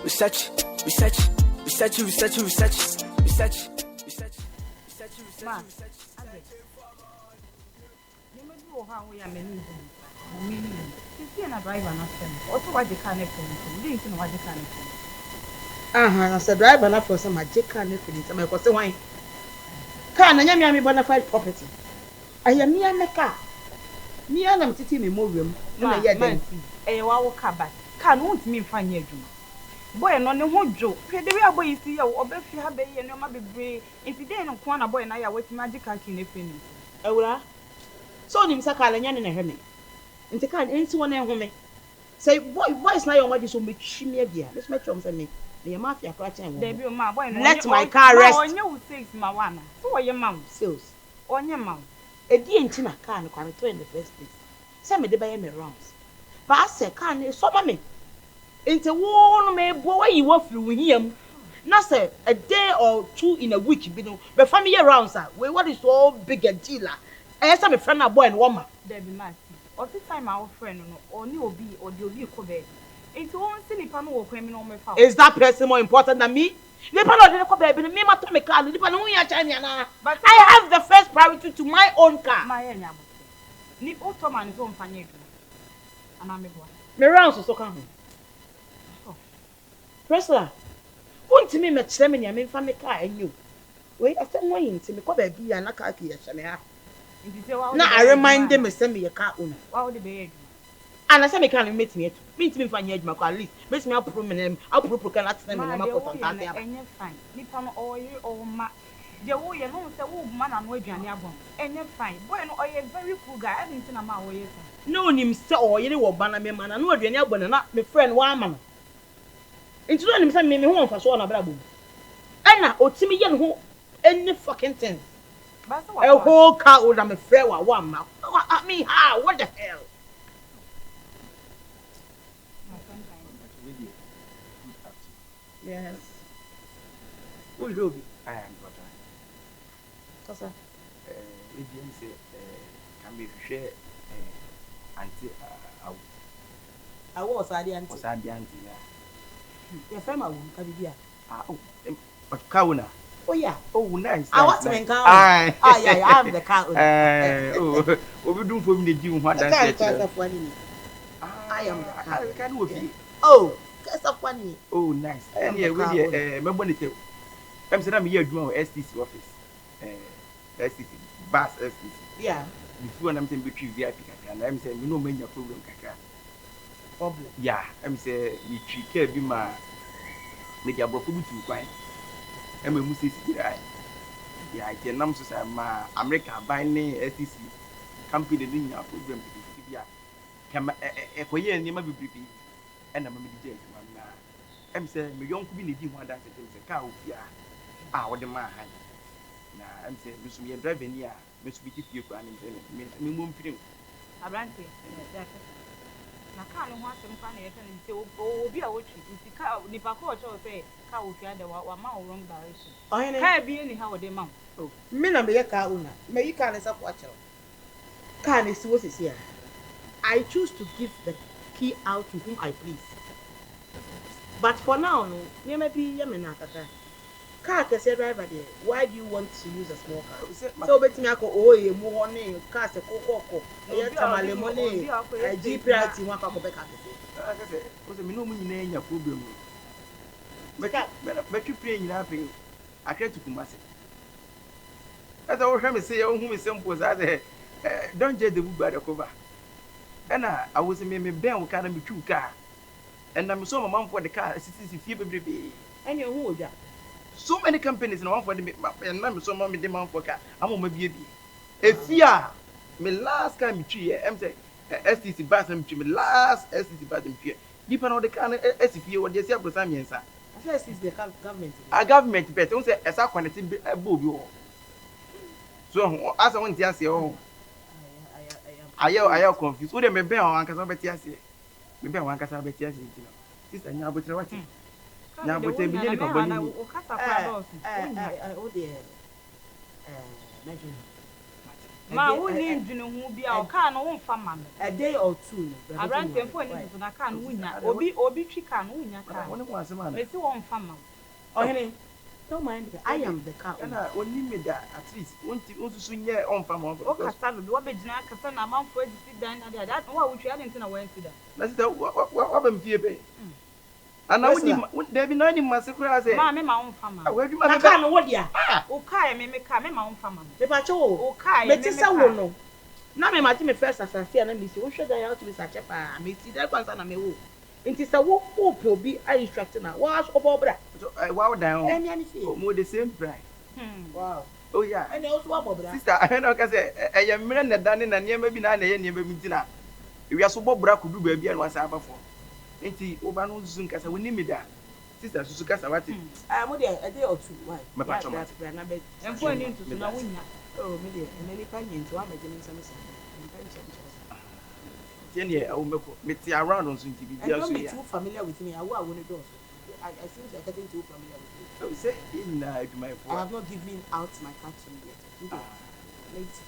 research, research, research, research, research, research, research, research, research. We are many. Driver not also what the can didn't what the can. I said driver not for some magic can some of the wine. Can I am bona fide property? I am near my car. Near them sitting in room. No, I yet a wow cabbat. Can won't mean fine you. Boy, no, no more joke. The way a boy see you, or if you have a no maybe brave. If you didn't want a boy and I are with magic can finish. Oh, so nim sakala nya ne heme nti kan enti wona ehome say boys na your body so metchimia bia let's make sure say me the mafia kra chen there be ma boy no let my car rest onye wo six ma wana so wo ye mam sales onye mam edi enti na car no kwame to in the first place say me de buy me rounds but I say car no so ma me enti wo no me bo wa yi wo firi wo hiam na say a day or two in a week bi no be family rounds ah we what is so big a deal I said my friend a boy and woman. There be mad. Or this time our friend no only obi or the obi ko be. It won't see nipa no work me no me fa. Is that person more important than me? Nipa no dey ko be me ma to me car. Nipa no ya cha me na. But I have the first priority to my own car. My enya bo. Ni auto man so mfanye du. Ana me bo. Me round so kan ho. Presla. Won't me kire me nya me fa me car enyo. Wait, I said no yin ti me ko be bi ya na car ki ya hye me ha. Na I remind them say me your car owner. Why would they be? And I say me can meet me. Me fanya adwuma ko at least. Make me approve me. Approve can at them me ma ko tonta dey. Enye fine. Nipa no oye o ma. Je wo ye no say wo ma na no aduane abon. Enye fine. Boy no oye very cool guy. I didn't na ma oye so. No nim say oye ni wo ba na me ma na no aduane abon na me friend wa ama no. Nti no nim say me ho onfa so na bra bom. Ana otimi ye no ho any fucking thing. A whole car would have a fair one mouth. I mean, how? What the hell? Yes. Who will be? I am what I. Can be share auntie. I was the auntie. Was the auntie? Your friend, I won't be. Oh, but Kauna. Oh yeah. Oh nice. I want to make car. Yeah, I am the car. Oh, we do for me the gym what dance. I am the car. Can we? Oh, that's a funny. Oh nice. And yeah, we remember it. I'm saying I'm here doing STC office. STC bus STC. Yeah. Before I'm saying between VIP and I'm saying you know me your problem kaka. Problem. Yeah, I'm saying we treat be my make your bofu to kwai. I'm a Musi. Yeah, I can name so my America buying STC company in your program. Can a coyer and you might be briefing. And I'm a DJ. I'm saying, my young community one that is a cow. Yeah, what the man. Now, I'm saying, Miss Me driving here, Miss Vicky, you can minimum film. A brand. I can't want some funny and say, oh, be a watch. If you can't, if I call say, cow, the one mile wrong direction. I can't be anyhow, the mouth. Oh, Mina be a car owner. May you can't stop watching. Can't see what is here. I choose to give the key out to whom I please. But for now, no, you may be Yamanaka. Car can say driver there. Why do you want to use a small car? So, bet me, I go, oh, you more name, cast a cocoa, a money, a GPS, you want to go back. I said, was a minimum name your problem. But you playing laughing. I can't to Kumasi. As I was trying to say, oh, whom is simple as I don't judge the book by the cover. And I was a member of Academy 2 car. And I'm so mom for the car, it's baby. And you're who? So many companies and one for the and I'm so mommy demand for car. I'm on my baby. If you are my last time, I'm saying STC bathroom to my last STC bathroom here. Depend on the car, STC or the Siapo Samiansa. I say, the government. A government, but don't say as I want to be a boo. So, as I want to say, oh, I am confused. Would have been on Casabetias? Maybe one Casabetias. Sister, now, but what? Now, but they begin to go. Oh, dear. Ma woni ndwene hu bia o car no won fa ma me. A day or two. Abrant tempo ni so na car no wunya. Obi twi car no wunya car. Woni ko asema na. Me si won fa ma. Ohene. Don't mind. I am the car. Na oni me da at least wonti onsusu nye on fa ma. O kasa do wo begina kasa na manfo edisi dan na dia. That wa wutwi ade ntina wa nsida. Na sita wa bam fie be. Ana woni David no ni masekura say. Ma me ma won fa ma. Awadwuma Na car no wo dia. O car me car me ma won fa ma. Me pa cho. O car me ti sa wo no. Na me ma ti me first asase na me si wo hwe da ya to be sa chepa. Me ti da kwansa na me wo. Nti sa wo pe obi I instruct na. Wa so bo bra. So wow down. Emi ani fi. Mo the same bride. Wow. Oh yeah. And also wa bo bra. Sister, I know ka say eye mre na dane na niam bi na na ye niam bi ntina. Ewia so bo bra kudu ba bia no asa abafo. Enti oba no zuzu nkasa woni me da. Sister susu kasa wati. Mo dey a day or two. Why? Me pa choma. Na be. Enfo ni ntutu na wunya. Oh, me dey. Ene ni pa nyento wa me je nsam sa. Tiene awu meko. Me ti around on so nti bi bia so ya. I'm too familiar with me. Awo awo ni do. I seem to be getting too familiar with you. So say in my I have not given out my card to you yet. Late.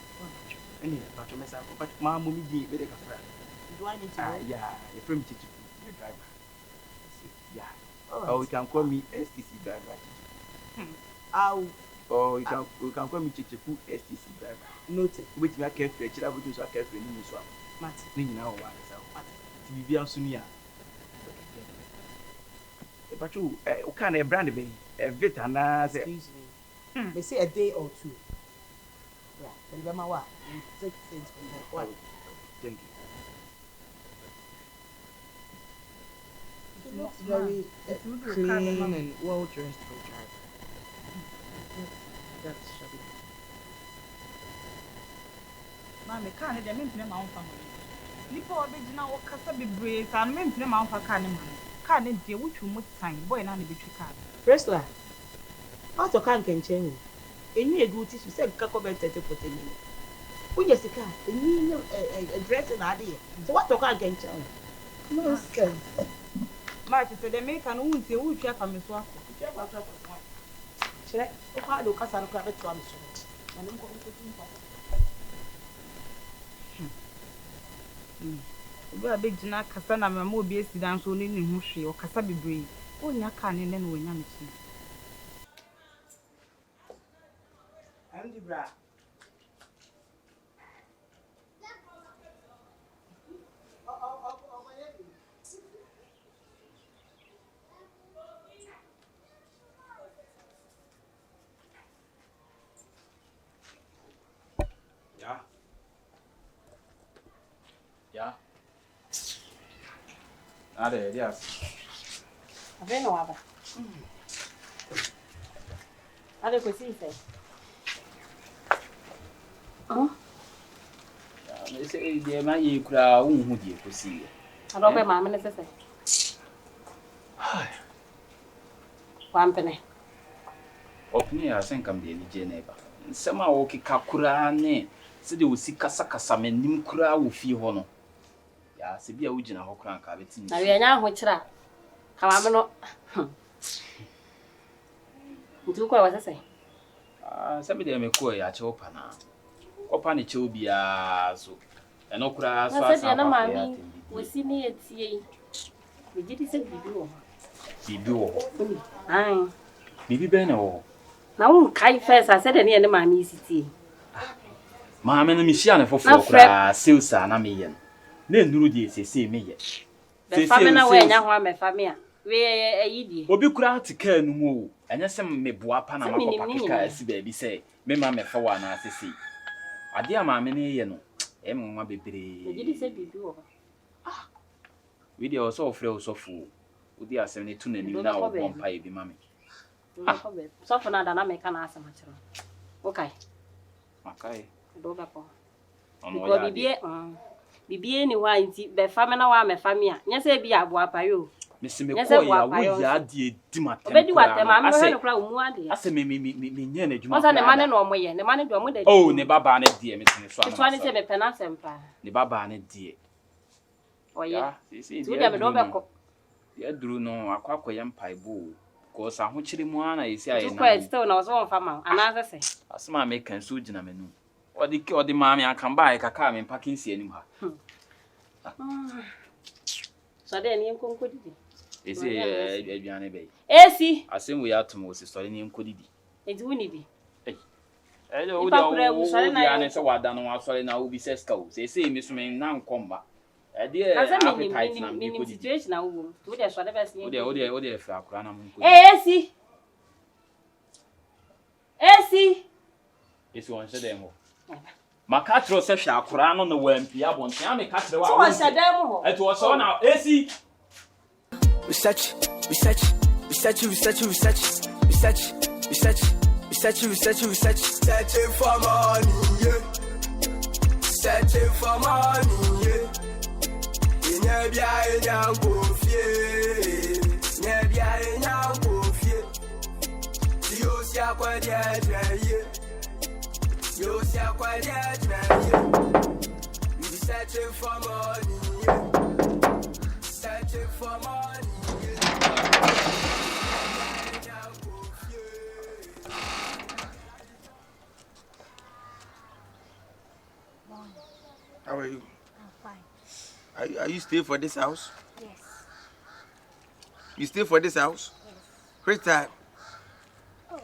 Any but me say but ma mo mi di be de kafra. Do I need to know? Yeah, you from Chichi, the driver. Yeah. Right. Or you can call me STC driver. Or you can call me KYEKYEKU STC driver. Noted. Which me careful, chira butu so careful ni so. Mat. Ni na o wa sa. Ti bi bia so ni a. E ba chu o kan e brand be e vita na say. Excuse me. They say a day or two. Yeah. Then be ma wa. You take things from there. What? Thank you. It looks very clean and well dressed for a driver. That's shabby. Mama car ne de me mpene ma won fa ma. Nipa obegina wo kasa bebre sa no me mpene ma won fa car ne ma. Car ne de wutwu mu tan boy na ne betwi car. Wrestler. What to can change? Enu egu ti su se ka ko be 30 minutes. Uye sika, enu dress na ade. So what to can change? No sense. Ma ti se de me ka no wuntie wutwa fa me so akọ. Chere, o kwa do kasa no ka be to am so. Na nem ko ko tin pa. Obi abegina kasa na mama obi esi dan so ni hu hwe o kasa bebre. O nya ka ne ne no nya me chi. Andy bra. Yeah. Ade, yes. Aveno aba. Ade ko si se. Me say de ma ye kura unhu de ko si. Ado be ma me ne sese. Wampene. Opni ya sen kam de ni je na ba. Nsema wo kika kura ne se de osi kasa kasa menim kura wo fi ho no. Ya se bia wo gina ho kura nka beti ni. Na we anya ho kira. Ka ma me no. Ntu ko wa sese. Se me de me ko ya che opa na. Opa ne che obia so. Eno kura so asa na mami wo si ni etie. Me gidi se bibi wo. Bibi wo. Ai. Bibi be na wo. Na wo kai first I said ne mami sitie. Maame no mihia ne foforo kura seusa na meyen. Na nduru die sese meye. Be fami na we nya ho a me fami a. We ayidie. Obi kura tika nu mu o. Anya sem meboa pa na makopa keka asi ba bi se me ma me fa wa na sese. Ade a maame ne ye no. E mwa bebre. Me gidi se bibi wo. We dey also ofre osofu. Odi asem ne tu na ni na wo bompa e bi mame. So for na da na me ka na asem a kiro. Okay. Makai. Do ba po. Ono ya. Bibie ni wa nti be fami na wa me fami a. Nya se bi abo apa yo. Mesi me ko ya wo ya de di matem. Obedi watem ma me he no kra umu ade. Ase me nye na adwuma. Osa ne mane no omoye, ne mane do mo da. Oh, ne baba na die me tene so ana. So ani se me pena sempa. Ne baba na die. Oye. Si tu de me do be ko. Ya duru no akwakoye mpaibo. Ko sa ho kire mu ana yesi aye na. Tu ko still na so on fama. Ana se. Asema me kan so gina menu. or the mammy I can buy a car and packing see anymore. So then you can put it. Is a Johnny Bay? See, I think we are to most studying him could be. it's winny be. Hello, the so what done was sorry now will be says cows. They say Miss May now come back. A dear, meaning situation now. Do there's whatever. See. See. It's one said them. Macatro says a crown on the WMP. I want to make cut the one. It was on now. AC. Research, research, research, research, research, research, research, research, research, research. Searching for money, yeah. Searching for money, yeah. Nebia in your confie, Nebia in your confie. You see a quite you see a quite you be searching for money, yeah. Searching for money. How are you? I'm fine. Are you staying for this house? Yes. You stay for this house? Yes. Which time? Oh.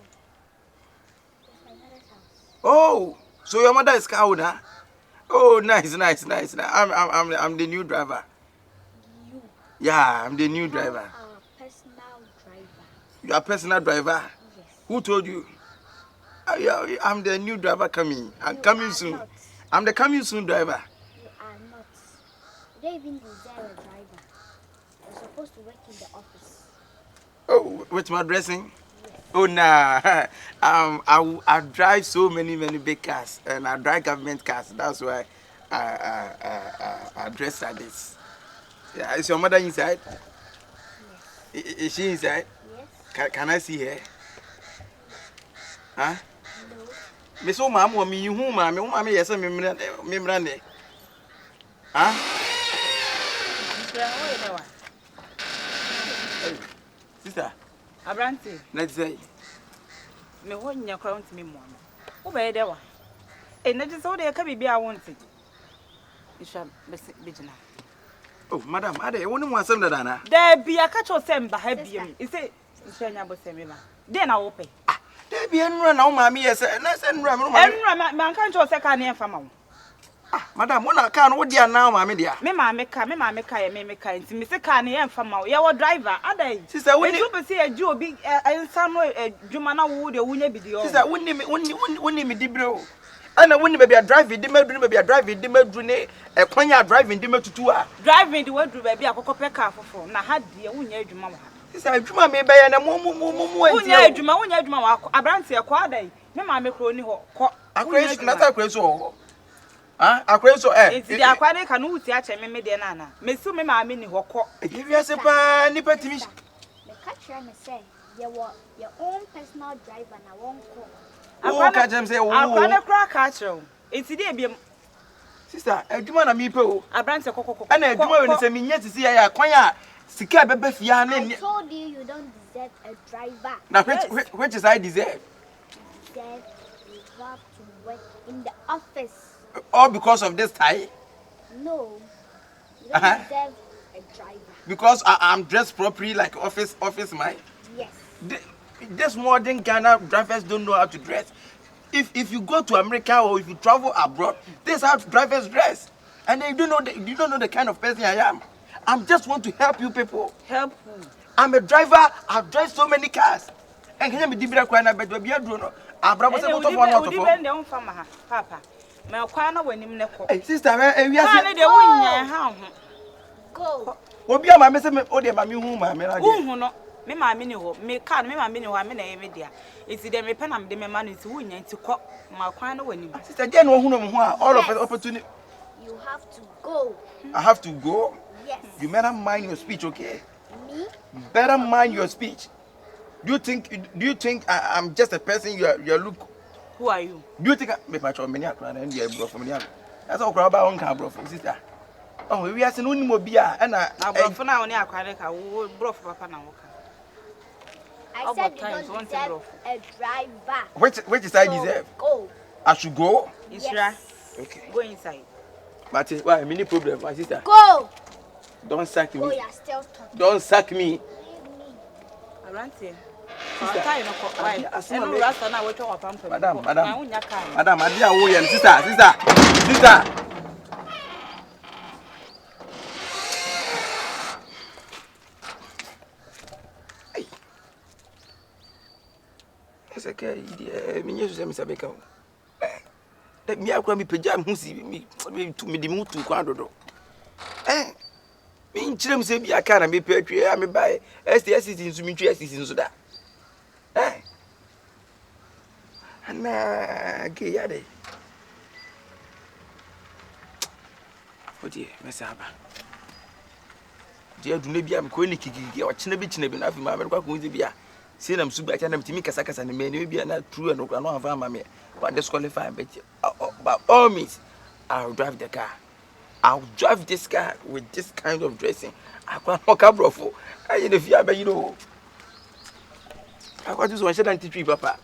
It's my mother's house. Oh, so your mother is cow, huh? Oh, nice. I'm the new driver. You Yeah, I'm the new driver. are a personal driver. You are personal driver? Yes. Who told you? Yeah, I'm the new driver coming. I'm You coming are soon. not. I'm the coming soon driver. You are not. You don't even deserve a driver. You're supposed to work in the office. Oh, with my dressing? Oh, nah. I drive so many big cars, and I drive government cars. That's why I dress like this. Yeah, is your mother inside? Yes. Is she inside? Yes. Can I see her? Huh? No. Miss Omam, me, who, mammy, yes, I'm membrane. Huh? Sister, Abrante, let's say. me won your crown to me, Mom. Obey there one. And that is all there can be I wanted. You shall be Vigina. Oh, madam, I only want some Dana. There be a catch or send by Hebium. Is it? Senya Semila. Then I will pay. There be any run on mammy, yes, and let's send Ram. And man can't your second name from home. Madam, when I can't, what dear now, mammy, dear. Me make Mr. Carney and from our driver. Are they? Sister, when you see a Jew big and somewhere Jumana would or wouldn't be the sister, wouldn't me, bro. And I wouldn't be a driving, dimmer, be a driving, dimmer, drune, a poignard driving, dimmer to two. Driving the word to be a copper car for now. Had the Unya Juma. Sister, Juma may buy and a Unya Juma, Abrancy, a quade. Mamma make only hot. I crazy, not a crazy. I crazy so it's the aquatic and who teach me mediana. Miss Summa mini hawk. If you are a nipper to me. The catcher may say, you were your own personal driver and I won't call. Oh, catch them say, oh, crack catcher. It's the day, sister, a Juma and me, Abrancy cocoa. And a Juma is a minute to see a quaya. Sika bebe fiane. I told you don't deserve a driver. Now, which is I deserve? You have to work in the office. All because of this tie? No. You don't deserve a driver. Because I'm dressed properly like office man. Yes. This modern Ghana drivers don't know how to dress. If you go to America or if you travel abroad, this is how drivers dress. And you don't know the kind of person I am. I just want to help you people. Help who? I'm a driver. I've driven so many cars. And can you be the crying about be a drone? I'm bravo to one out of Papa. My corner when him neck. Hey, sister, we are Go. What be my message? Oh, dear, my whom I no. Me ma mini ho me can me ma mini ho me na ye me dia enti dem me penam de me ma no nti wonya nti kɔ ma kwan no wani sister Jane wo hunu ho a all of us opportunity You have to go. I have to go. Yes. You better mind your speech, okay? Me? Better mind your speech. Do you think I'm just a person you look? Who are you? Do you think me my child many akran and you bro from the that's all crowd about on car bro sister. Oh, we are seeing only mo bia and bro for now only akran ka wo bro for papa na wo ka. I said you don't deserve a driver. Which is I deserve? Go. I should go? Isra. Okay. Go inside. Marty, why? Many problem, my sister. Go! Don't sack me. Oh, you're still talking. Don't sack me. Leave me. Around here. Sister, Why? I see my No rasta na we chwa pampa. Madam, Na unya kai. Madam, I dear Awo Yaa, sister. Hey. It's okay. Me Jesus say me sabeka. Let me akwa me pejam hu si me di mutu kwa dodo. Me nchire me se bia ka na me pe atwe a me bai. STS nsu me twe STS nsu da. Ana ge ya de. Odi me saba. Je aduna bia me ko ni kikiki o china bi na afi ma me kwa ko nzi bia. See them super na mtimi kasa na me bia na true and no ava ma me. But disqualify but by all means I'll drive the car. I'll drive this car with this kind of dressing. I can't walk up brofo. I the fear but you know. I got this one shit anti papa.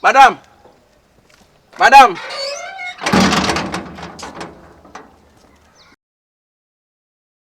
Madam.